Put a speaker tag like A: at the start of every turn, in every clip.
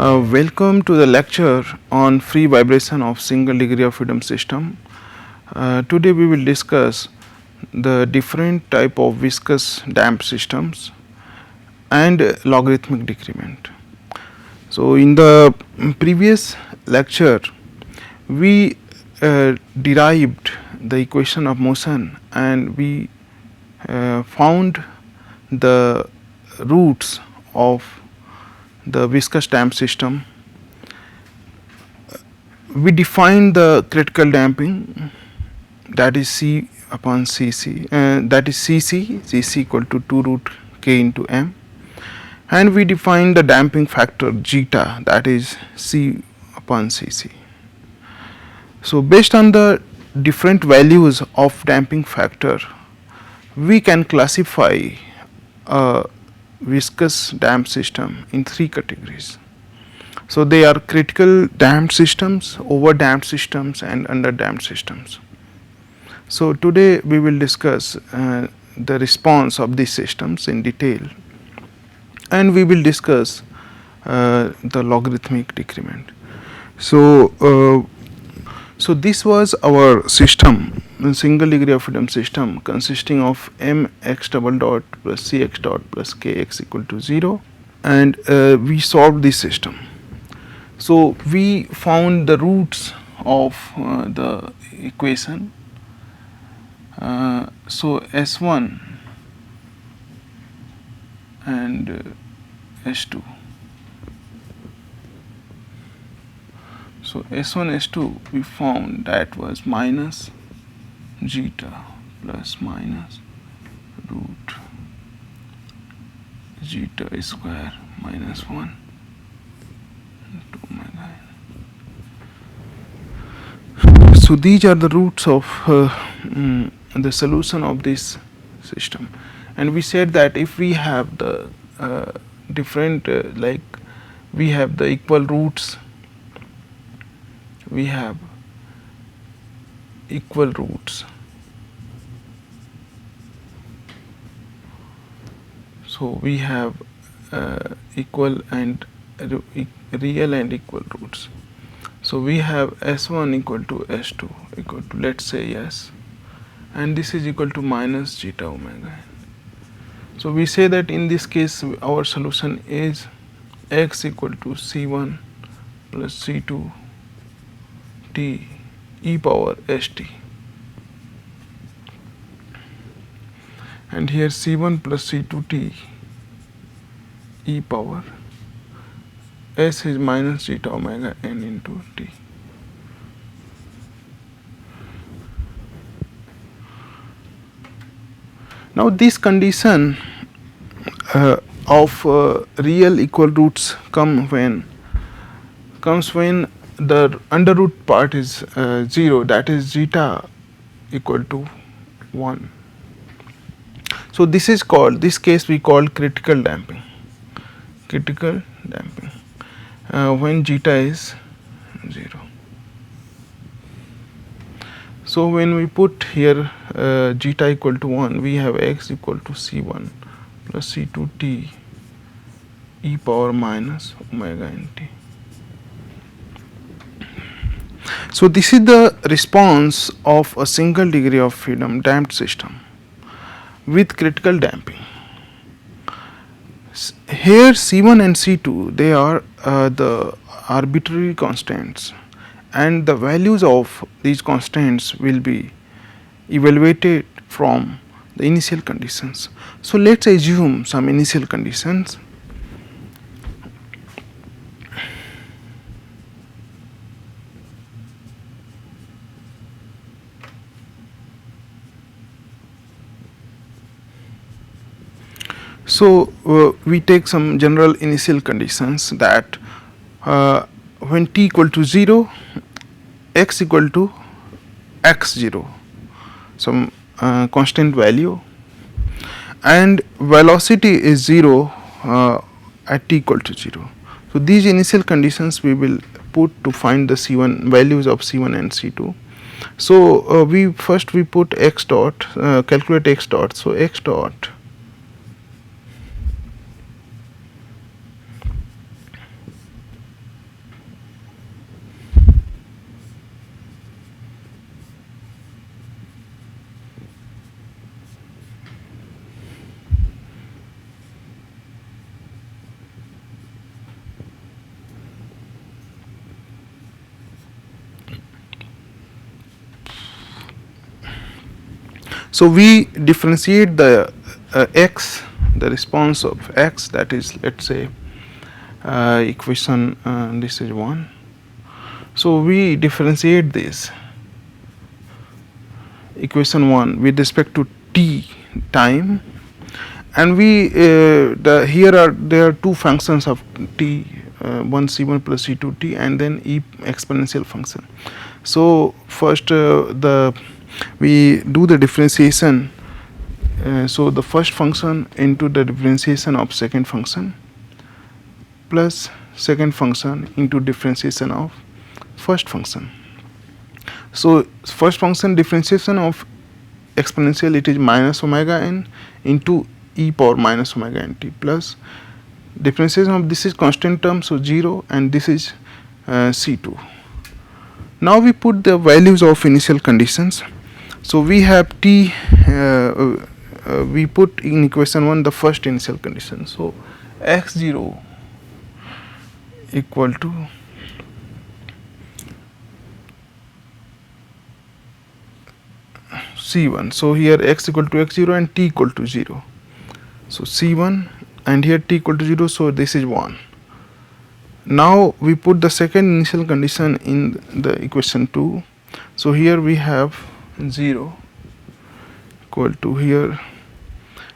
A: Welcome to the lecture on free vibration of single degree of freedom system. Today we will discuss the different type of viscous damped systems and logarithmic decrement. So in the previous lecture we derived the equation of motion and we found the roots of the viscous damped system. We define the critical damping, that is C upon Cc, that is Cc equal to 2 root k into m, and we define the damping factor zeta, that is C upon Cc. So based on the different values of damping factor, we can classify a viscous damped system in three categories. So they are critical damped systems, overdamped systems and underdamped systems. So today we will discuss the response of these systems in detail, and we will discuss the logarithmic decrement. So this was our system, a single degree of freedom system consisting of mx double dot plus cx dot plus kx equal to 0, and we solved this system. So we found the roots of the equation. So S1 and S2. So S1 S2 we found that was minus zeta plus minus root zeta square minus 1 into omega n. So these are the roots of the solution of this system, and we said that if we have the different like we have the equal roots, we have equal roots. So we have equal and real and equal roots. So we have S1 equal to S2 equal to, let's say, S, and this is equal to minus zeta omega n. So we say that in this case our solution is x equal to C1 plus C2 t e power st, and here C1 plus C2 t e power s is minus zeta omega n into t. Now this condition of real equal roots comes when the under root part is 0, that is zeta equal to 1. So this is called, this case we call critical damping. Critical damping when zeta is 0. So when we put here zeta equal to 1, we have x equal to C1 plus C2 t e power minus omega n t. So this is the response of a single degree of freedom damped system with critical damping. Here C1 and C2, they are the arbitrary constants, and the values of these constants will be evaluated from the initial conditions. So let's assume some initial conditions. So we take some general initial conditions that when t equal to 0, x equal to x0, some constant value, and velocity is 0 at t equal to 0. So these initial conditions we will put to find the C1 values of C1 and C2. So we put x dot, calculate x dot. So x dot So we differentiate the x, the response of x, that is, let's say, equation this is 1. So we differentiate this equation 1 with respect to t time, and we there are two functions of t, one c1 plus c2 t, and then e exponential function. So first we do the differentiation. So the first function into the differentiation of second function plus second function into differentiation of first function. So first function differentiation of exponential, it is minus omega n into e power minus omega n t, plus differentiation of this is constant term, so 0, and this is c2. Now we put the values of initial conditions. So we have t, we put in equation 1 the first initial condition. So x0 equal to c1. So here x equal to x0 and t equal to 0. So c1, and here t equal to 0, so this is 1. Now we put the second initial condition in the equation 2. So here we have 0 equal to here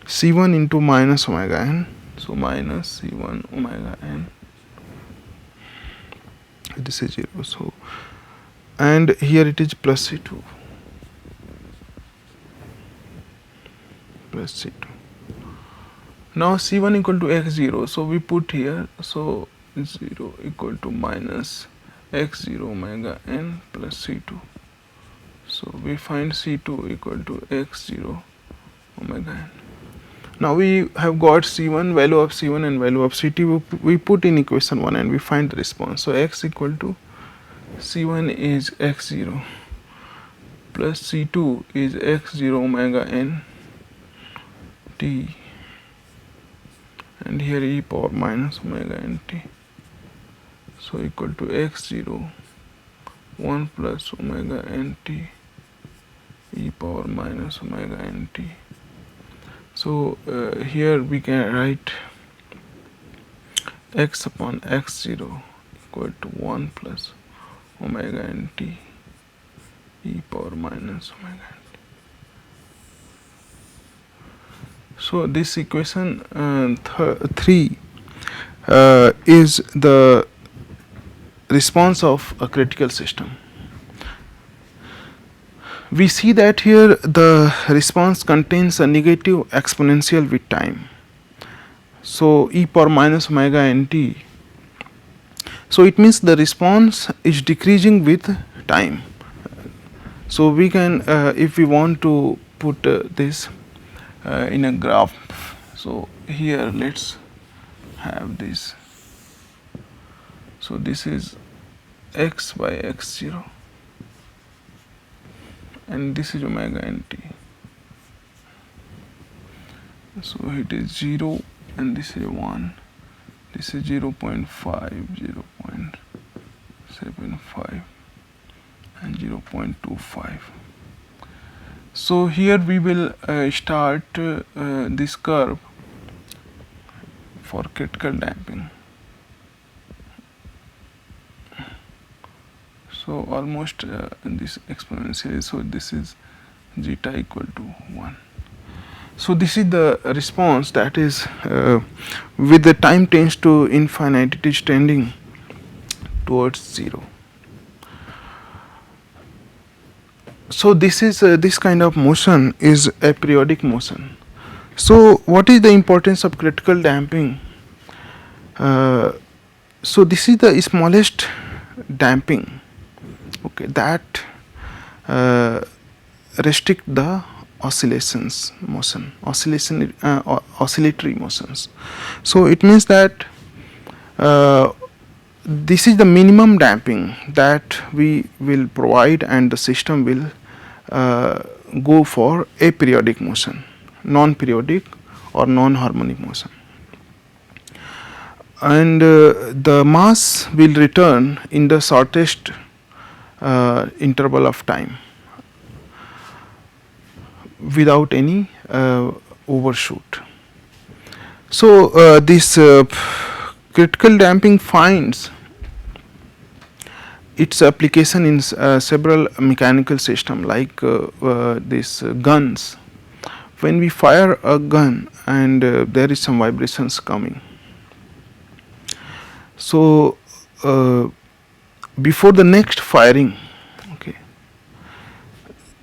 A: c1 into minus omega n, so minus c1 omega n, this is 0. So and here it is plus c2, plus c2. Now c1 equal to x0, so we put here, so 0 equal to minus x0 omega n plus c2. So we find c2 equal to x0 omega n. Now we have got c1, value of c1 and value of c2, we put in equation 1 and we find the response. So x equal to c1 is x0 plus c2 is x0 omega n t, and here e power minus omega n t, so equal to x0 1 plus omega n t e power minus omega n t. So here we can write x upon x0 equal to 1 plus omega n t e power minus omega n t. So this equation 3 is the response of a critical system. We see that here the response contains a negative exponential with time. So e power minus omega n t. So it means the response is decreasing with time. So we can, if we want to put this in a graph, so here let's have this. So this is x by x0, and this is omega n t. So it is 0 and this is 1, this is 0.5, 0.75 and 0.25. So here we will start this curve for critical damping. So almost this exponential, so this is zeta equal to 1. So this is the response, that is with the time tends to infinite, it is tending towards 0. So this is this kind of motion is a periodic motion. So what is the importance of critical damping? So this is the smallest damping, okay, that restrict the oscillations motion, oscillatory motions. So it means that this is the minimum damping that we will provide, and the system will go for aperiodic motion, non-periodic or non-harmonic motion, and the mass will return in the shortest interval of time. without any overshoot. So this critical damping finds its application in several mechanical system like these guns. When we fire a gun and there is some vibrations coming, so before the next firing, okay,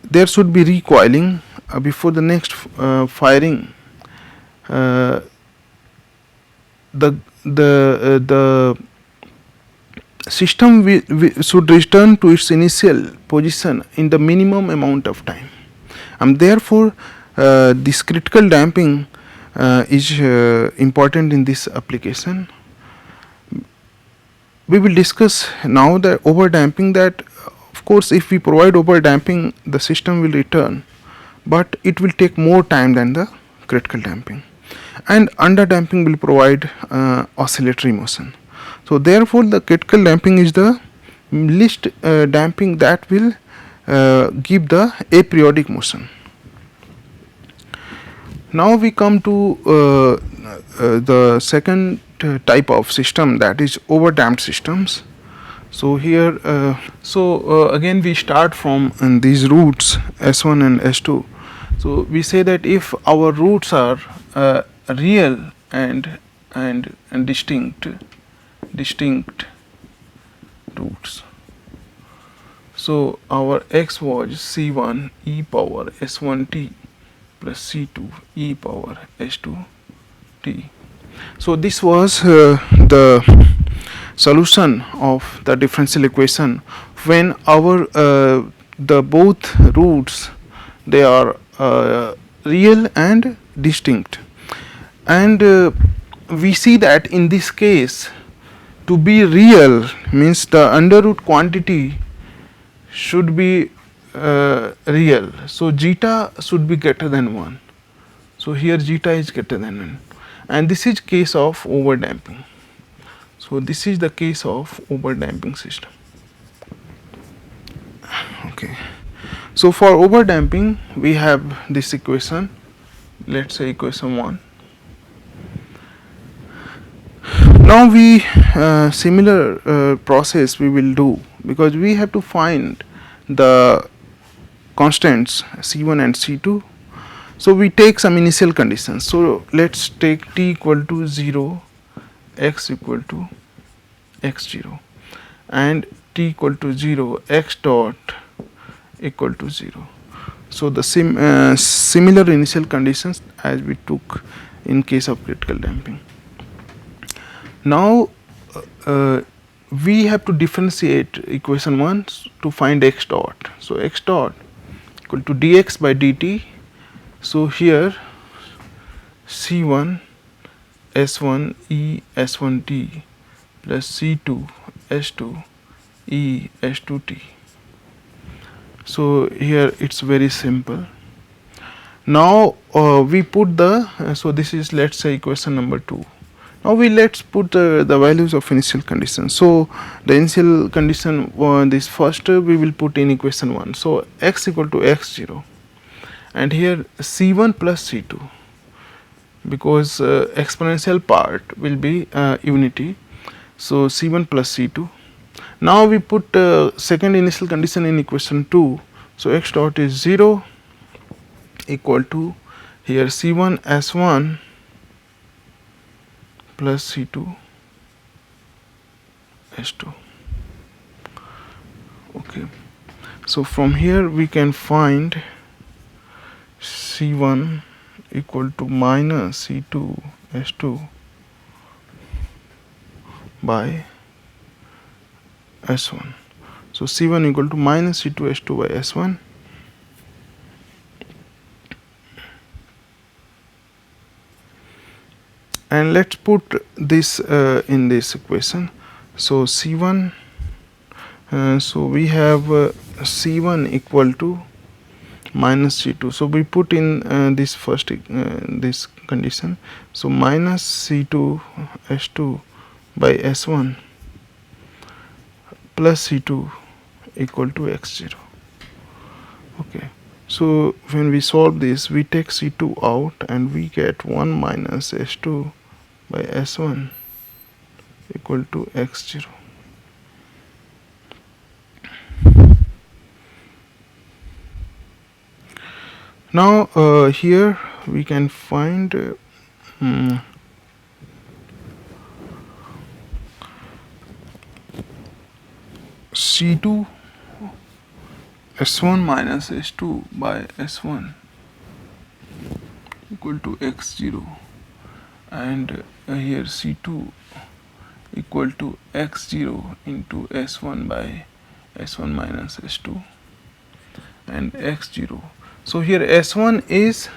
A: there should be recoiling. Before the next firing, uh, the system should return to its initial position in the minimum amount of time, and therefore this critical damping is important in this application. We will discuss now the overdamping, that of course if we provide overdamping the system will return, but it will take more time than the critical damping, and underdamping will provide oscillatory motion. So therefore the critical damping is the least damping that will give the aperiodic motion. Now we come to the second type of system, that is overdamped systems. So here again we start from these roots S1 and S2. So we say that if our roots are real and distinct roots, so our x was C1 e power S1t plus C2 e power S2t. So this was the solution of the differential equation when our the both roots, they are real and distinct, and we see that in this case to be real means the under root quantity should be real, so zeta should be greater than 1. So here zeta is greater than 1, and this is case of overdamping. So this is the case of overdamping system. Okay. So for overdamping we have this equation, let's say equation 1. Now we similar process we will do, because we have to find the constants C1 and C2. So we take some initial conditions. So let's take t equal to 0, x equal to x0, and t equal to 0, x dot equal to 0. So the similar initial conditions as we took in case of critical damping. Now we have to differentiate equation 1 to find x dot. So x dot equal to dx by dt. So here C1 S1 e S1t plus C2 S2 e S2t. So here it's very simple. Now we put the so this is, let's say, equation number 2. Now let's put the values of initial condition. So the initial condition this first we will put in equation 1. So x equal to x0, and here C1 plus C2, because exponential part will be unity. So C1 plus C2. Now we put second initial condition in equation 2. So x dot is 0 equal to here C1 S1 plus C2 S2. Okay. So from here we can find C1 equal to minus C2 S2 by S1. So C1 equal to minus C2 S2 by S1. And let's put this in this equation. So C1, so we have C1 equal to minus C2. So we put in this first this condition. So minus C2 S2 by S1 plus C2 equal to x0. Okay. So when we solve this, we take C2 out and we get 1 minus S2 by S1 equal to x0. Now here we can find C2 S1 minus S2 by S1 equal to x0, and here C2 equal to x0 into S1 by S1 minus S2 and x0. So here S1 is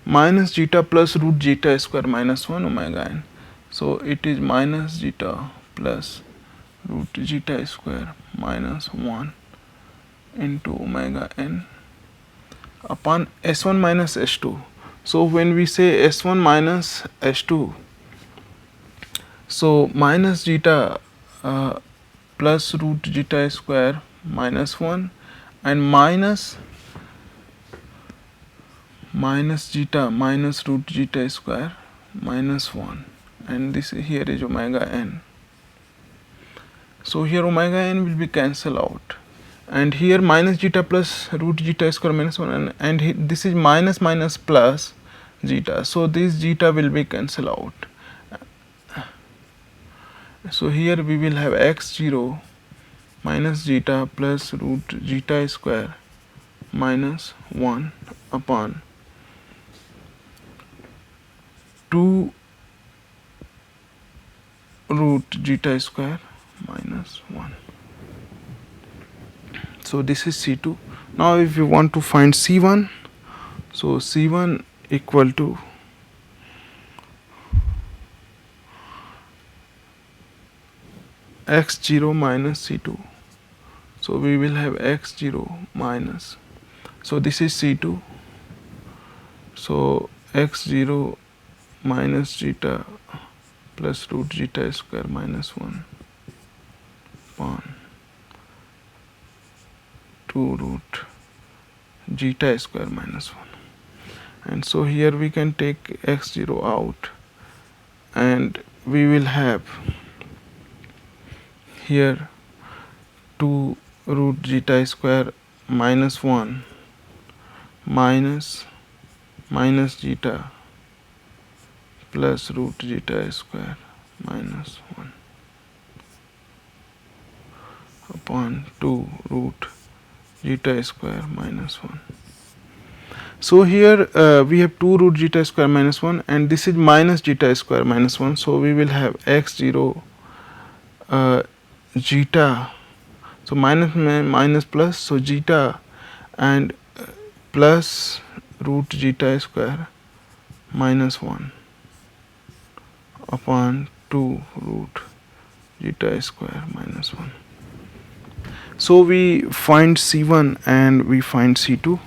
A: minus zeta plus root zeta square minus 1 omega n. So it is minus zeta plus root zeta square minus 1 into omega n upon S1 minus S2. So when we say S1 minus S2, so minus zeta plus root zeta square minus 1 and minus zeta minus root zeta square minus 1, and this here is omega n. So here omega n will be cancelled out, and here minus zeta plus root zeta square minus 1, and this is minus minus plus zeta, so this zeta will be cancelled out. So here we will have x0 minus zeta plus root zeta square minus 1 upon 2 root zeta square minus 1. So this is C2. Now if you want to find C1, so C1 equal to x0 minus C2. So we will have x0 minus, so this is C2, so x0 minus zeta plus root zeta square minus 1 upon 2 root zeta square minus 1. And so here we can take x0 out, and we will have here 2 root zeta square minus 1 minus zeta plus root zeta square minus 1 upon 2 root zeta square minus 1. So here we have 2 root zeta square minus 1, and this is minus zeta square minus 1, so we will have x0 zeta, so minus plus, so zeta and plus root zeta square minus 1 upon 2 root zeta square minus 1. So we find C1 and we find C2,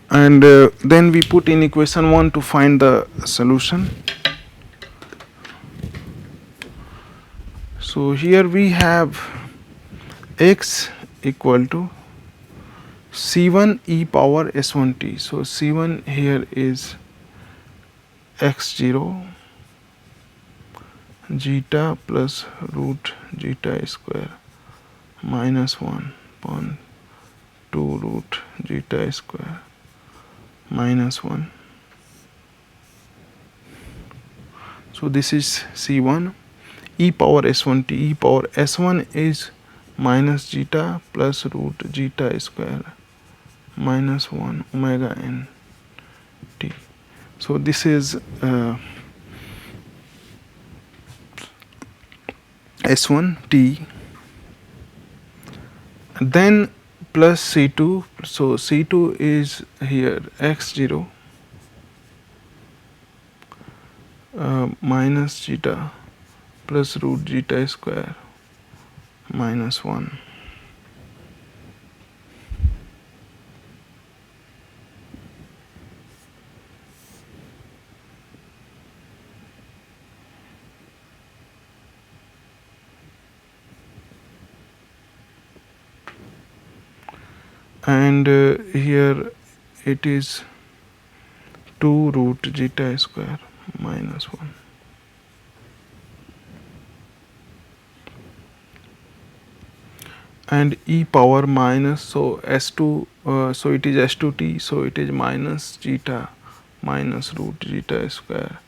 A: and then we put in equation 1 to find the solution. So here we have x equal to C1 e power S1t. So C1 here is x0 zeta plus root zeta square minus 1 upon 2 root zeta square minus 1. So this is C1 e power S1t. E power S1 is minus zeta plus root zeta square minus 1 omega n t. So this is S1t, then plus C2. So C2 is here x0 minus zeta plus root zeta square minus 1. and here it is 2 root zeta square minus 1. And e power minus, so s2, so it is s2t, so it is minus zeta minus root zeta square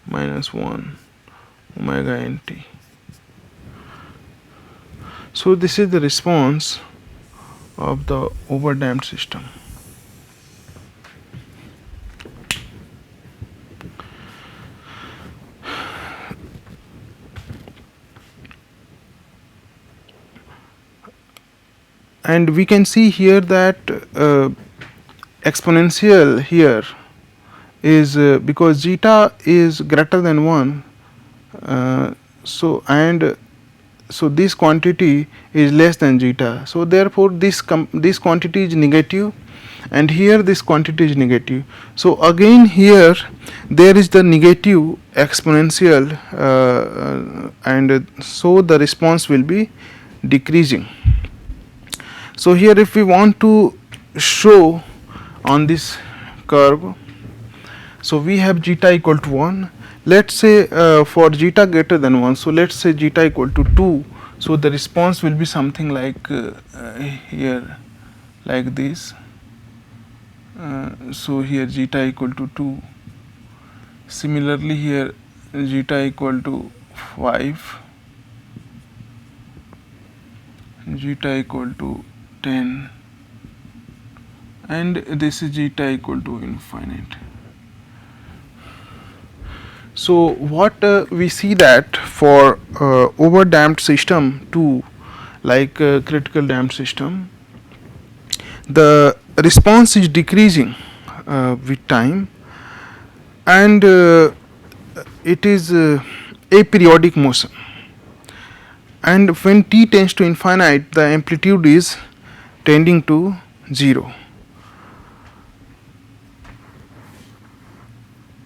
A: minus 1 omega nt. So this is the response of the overdamped system. And we can see here that exponential here is because zeta is greater than 1, so this quantity is less than zeta, so therefore this quantity is negative, and here this quantity is negative. So again here there is the negative exponential, and so the response will be decreasing. So here if we want to show on this curve, so we have zeta equal to 1. Let's say for zeta greater than 1, so let's say zeta equal to 2, so the response will be something like here, like this. So here zeta equal to 2. Similarly here zeta equal to 5, zeta equal to 10, and this is zeta equal to infinite. So what we see that for overdamped system too, like critical damped system, the response is decreasing with time, and it is aperiodic motion, and when t tends to infinite, the amplitude is tending to 0.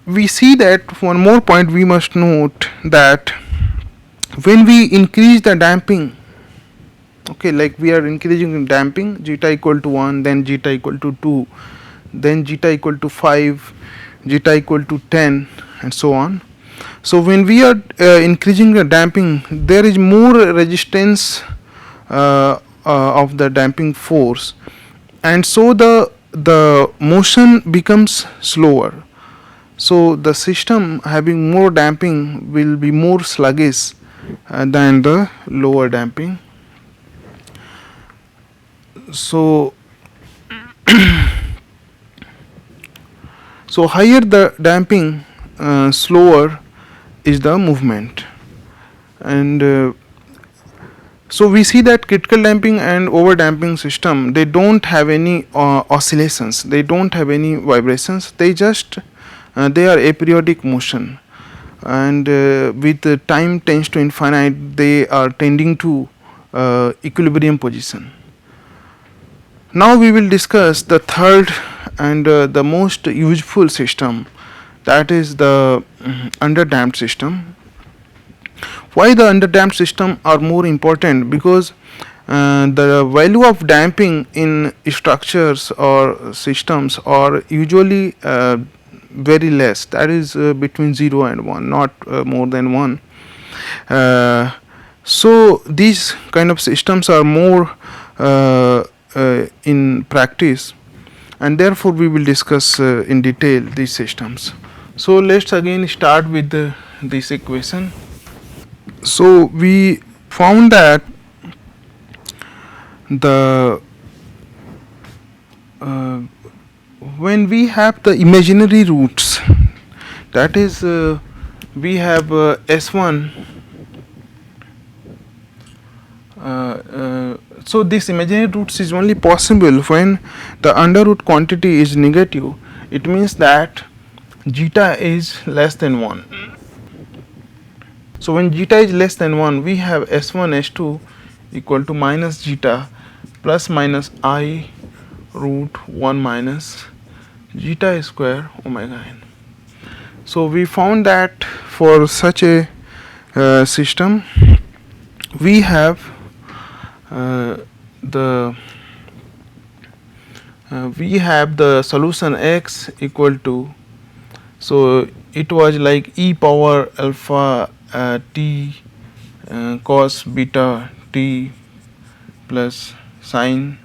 A: We see that one more point we must note, that when we increase the damping, okay, like we are increasing damping, zeta equal to 1, then zeta equal to 2, then zeta equal to 5, zeta equal to 10, and so on. So when we are increasing the damping, there is more resistance of the damping force, and so the motion becomes slower. So the system having more damping will be more sluggish than the lower damping. So so higher the damping, slower is the movement, and so we see that critical damping and over damping system, they don't have any oscillations, they don't have any vibrations, they just they are aperiodic motion, and with time tends to infinite, they are tending to equilibrium position. Now we will discuss the third and the most useful system, that is the underdamped system. Why the underdamped system are more important? Because the value of damping in structures or systems are usually very less, that is between 0 and 1, not more than 1. So these kind of systems are more in practice, and therefore we will discuss in detail these systems. So let's again start with this equation. So we found that the when we have the imaginary roots, that is we have S1, so this imaginary roots is only possible when the under root quantity is negative. It means that zeta is less than 1. So when zeta is less than 1, we have S1 S2 equal to minus zeta plus minus I root 1 minus zeta square omega n. So we found that for such a system, we have the we have the solution x equal to, so it was like e power alpha t cos beta t plus sin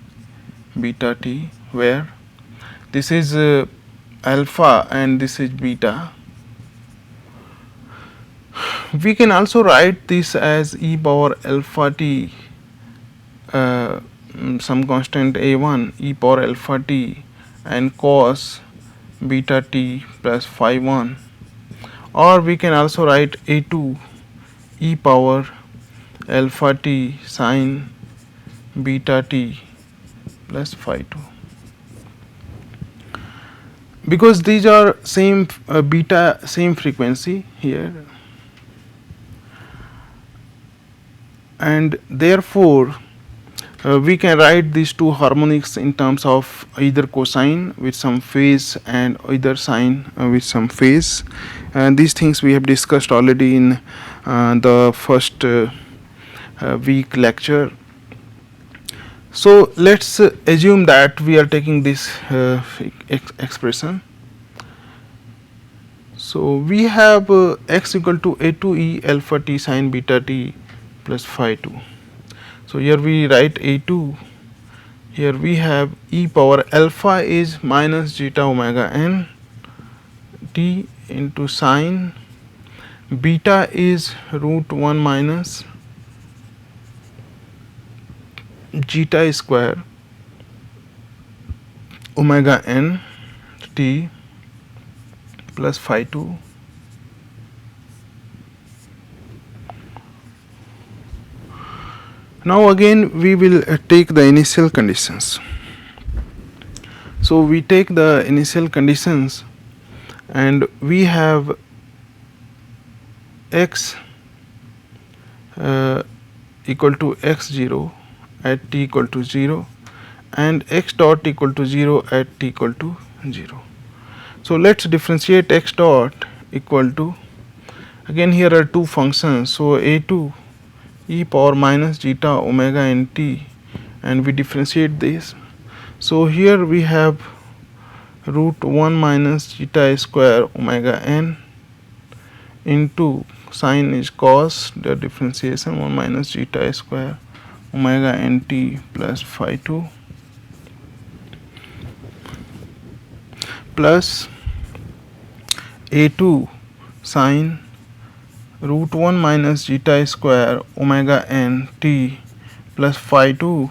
A: beta t, where this is alpha and this is beta. We can also write this as e power alpha t some constant a1 e power alpha t and cos beta t plus phi 1, or we can also write a2 e power alpha t sin beta t plus phi 2, because these are same beta, same frequency here, and therefore we can write these two harmonics in terms of either cosine with some phase and either sine with some phase. These things we have discussed already in the first week lecture. So let's assume that we are taking this expression. So we have x equal to a2 e alpha t sin beta t plus phi 2. So here we write a2, here we have e power alpha is minus zeta omega n t into sin beta is root 1 minus zeta square omega n t plus phi 2. Now again we will take the initial conditions. So we take the initial conditions and we have x equal to x0 at t equal to 0 and x dot equal to 0 at t equal to 0. So let's differentiate x dot equal to, again here are two functions, so a2 e power minus zeta omega n t, and we differentiate this. So here we have root 1 minus zeta square omega n into sin is cos, the differentiation 1 minus zeta square omega n t plus phi 2 plus a2 sin root 1 minus zeta square omega n t plus phi 2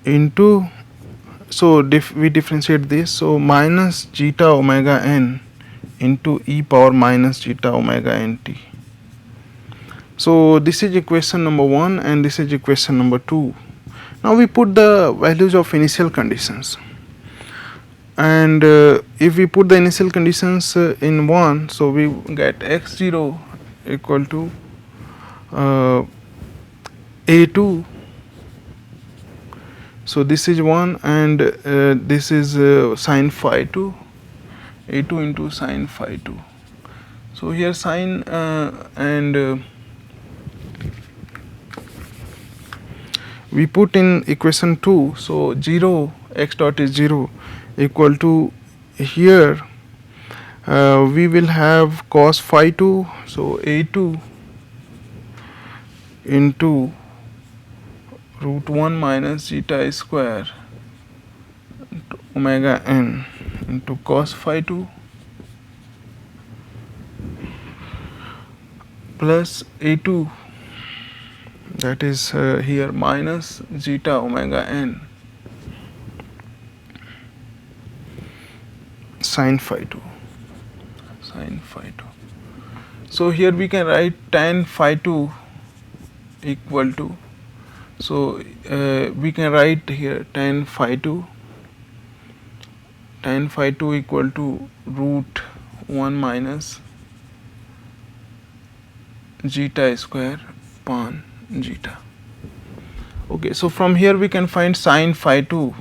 A: into, so we differentiate this, so minus zeta omega n into e power minus zeta omega n t. So this is equation number 1 and this is equation number 2. Now we put the values of initial conditions, and if we put the initial conditions in 1, so we get x0 equal to a2, so this is 1 and this is sin phi 2, a2 into sin phi 2. So here sin and we put in equation 2, so 0 x dot is 0 equal to, here we will have cos phi 2, so a2 into root 1 minus zeta square omega n into cos phi 2 plus a2, that is here minus zeta omega n sin phi 2, sin phi 2. So here we can write tan phi 2 equal to, so we can write here tan phi 2 equal to root 1 minus zeta square upon zeta. Okay, so from here we can find sin phi 2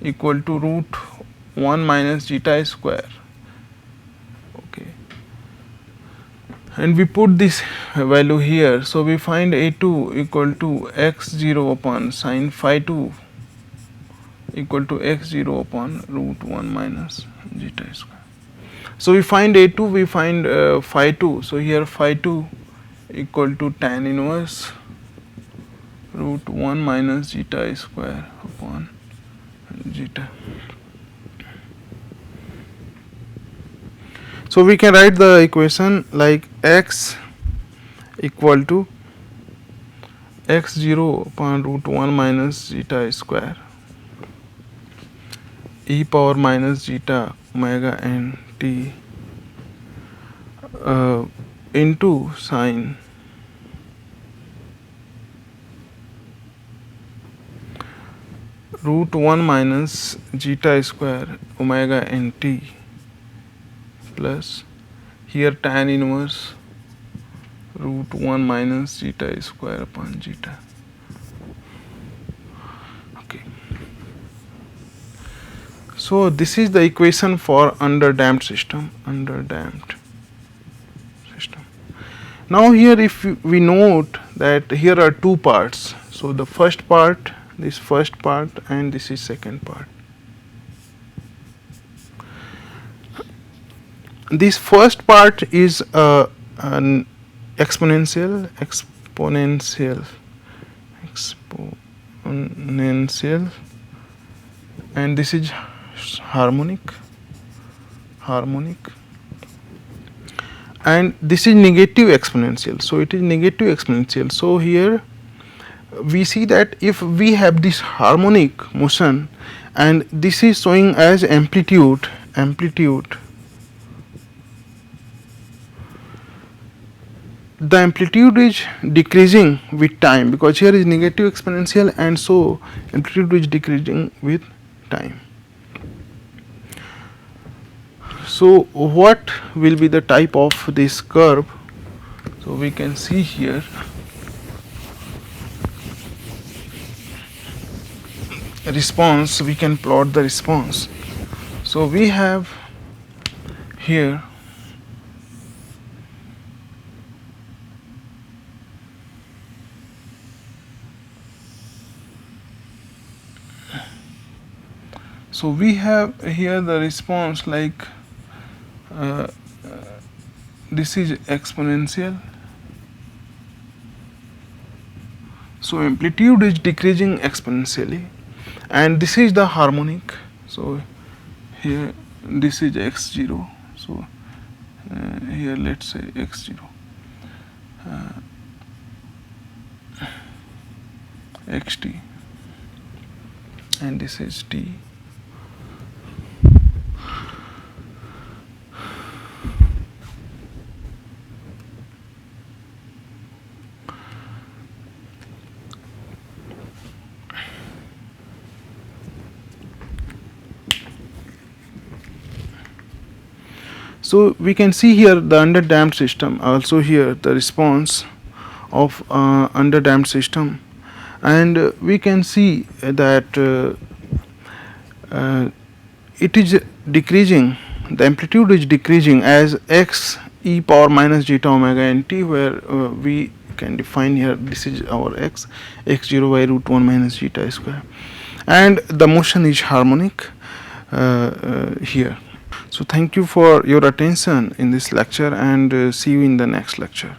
A: equal to root 1 minus zeta square. Okay, and we put this value here. So we find a2 equal to x0 upon sine phi 2 equal to x0 upon root 1 minus zeta square. So we find a2, we find phi 2. So here phi 2 equal to tan inverse root 1 minus zeta square upon zeta. So we can write the equation like x equal to x0 upon root 1 minus zeta square e power minus zeta omega n t into sine root 1 minus zeta square omega n t plus here tan inverse root 1 minus zeta square upon zeta. Okay. So this is the equation for underdamped system. Now here if we note that here are two parts. So the first part, this first part, and this is second part. This first part is an exponential, and this is harmonic, and this is negative exponential. So it is negative exponential. So here we see that if we have this harmonic motion and this is showing as amplitude, the amplitude is decreasing with time, because here is negative exponential, and so amplitude is decreasing with time. So what will be the type of this curve? So we can see here response, we can plot the response. So we have here the response like this is exponential, so amplitude is decreasing exponentially, and this is the harmonic. So here this is x0, so here let's say x0, xt, and this is t. So we can see here the underdamped system, also here the response of underdamped system, and we can see that it is decreasing, the amplitude is decreasing as x e power minus zeta omega n t, where we can define here this is our x0 by root 1 minus zeta square, and the motion is harmonic here. So thank you for your attention in this lecture, and see you in the next lecture.